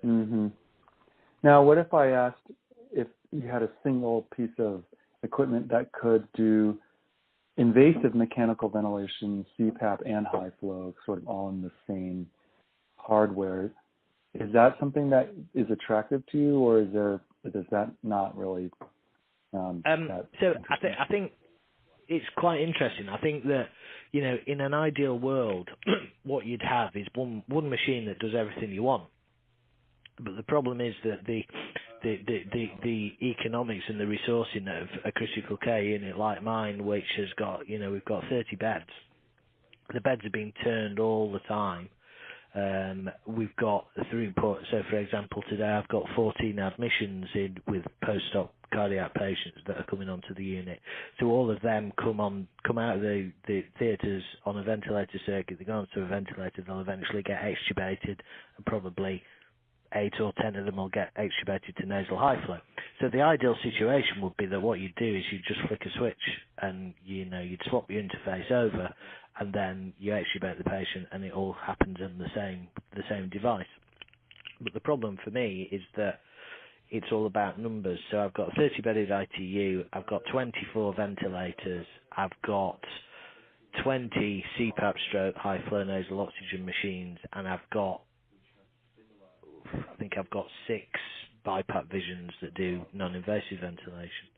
Mm-hmm. Now, what if I asked if you had a single piece of equipment that could do invasive mechanical ventilation, CPAP, and high flow, sort of all in the same hardware? Is that something that is attractive to you, or is that not really? So I think it's quite interesting. I think that, in an ideal world, what you'd have is one machine that does everything you want. But the problem is that the economics and the resourcing of a critical care unit like mine, which has got, we've got 30 beds. The beds are being turned all the time. We've got throughput. So, for example, today I've got 14 admissions in with post-op cardiac patients that are coming onto the unit. So all of them come out of the theatres on a ventilator circuit. They go onto a ventilator. They'll eventually get extubated, and probably 8 or 10 of them will get extubated to nasal high flow. So the ideal situation would be that what you'd do is you'd just flick a switch and, you'd swap your interface over, and then you extubate the patient, and it all happens on the same device. But the problem for me is that it's all about numbers. So I've got a 30-bedded ITU, I've got 24 ventilators, I've got 20 CPAP stroke high flow nasal oxygen machines, and I think I've got 6 BiPAP visions that do non-invasive ventilation.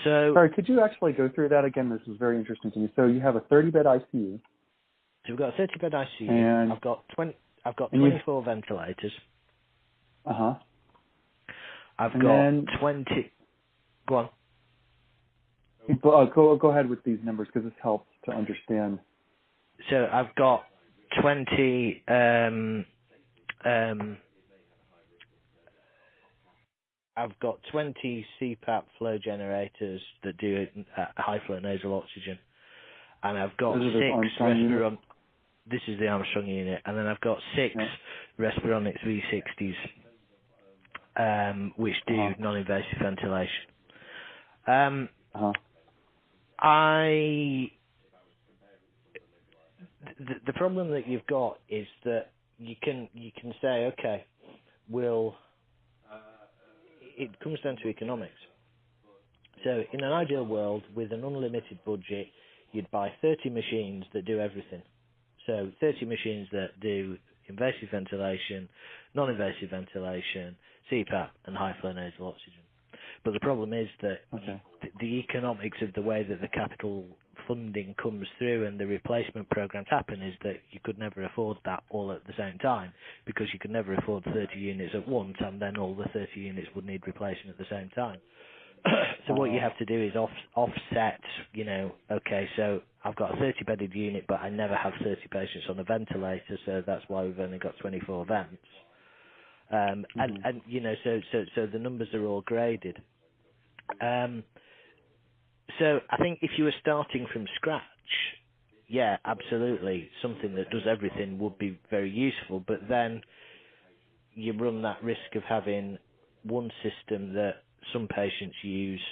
So, sorry, could you actually go through that again? This is very interesting to me. So you have a 30-bed ICU. So we've got a 30-bed ICU. And I've got 24 ventilators. Uh-huh. I've got 20. Go on. Go ahead with these numbers, because this helps to understand. So I've got 20. I've got 20 CPAP flow generators that do high flow nasal oxygen, and I've got 6 Respiron. This is the Armstrong unit, and then I've got 6 Respironics V60s, which do non-invasive ventilation. The problem that you've got is that you can say, okay, it comes down to economics. So in an ideal world, with an unlimited budget, you'd buy 30 machines that do everything. So 30 machines that do invasive ventilation, non-invasive ventilation, CPAP, and high-flow nasal oxygen. But the problem is that the economics of the way that the capital funding comes through and the replacement programs happen is that you could never afford that all at the same time, because you could never afford 30 units at once, and then all the 30 units would need replacing at the same time. So what you have to do is offset, okay, so I've got a 30-bedded unit, but I never have 30 patients on a ventilator, so that's why we've only got 24 vents. And so the numbers are all graded. So I think if you were starting from scratch, yeah, absolutely, something that does everything would be very useful, but then you run that risk of having one system that some patients use.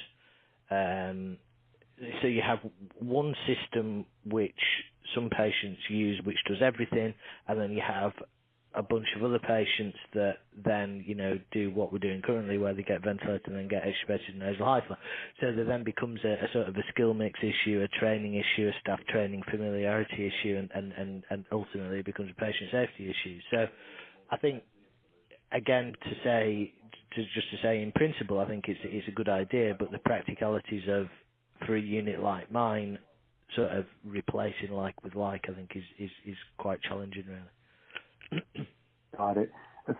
So you have one system which some patients use, which does everything, and then you have a bunch of other patients that then, do what we're doing currently, where they get ventilated and then get extubated nasal high flow. So there then becomes a sort of a skill mix issue, a training issue, a staff training familiarity issue, and ultimately it becomes a patient safety issue. So I think, again, to say in principle, I think it's a good idea, but the practicalities of, for a unit like mine, sort of replacing like with like, I think is quite challenging, really. Got it.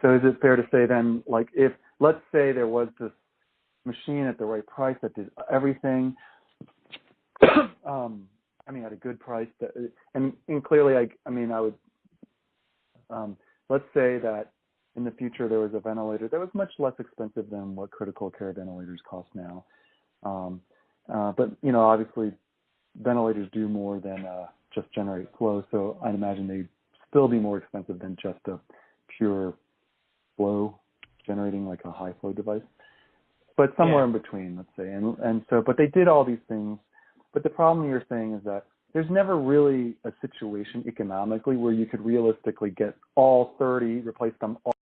So is it fair to say then, like, if, let's say there was this machine at the right price that did everything, at a good price, and clearly, I would, let's say that in the future there was a ventilator that was much less expensive than what critical care ventilators cost now. But, obviously ventilators do more than just generate flow, so I'd imagine they'd still be more expensive than just a pure flow generating, like a high flow device, but somewhere in between, let's say. And so, but they did all these things. But the problem you're saying is that there's never really a situation economically where you could realistically get all 30, replace them all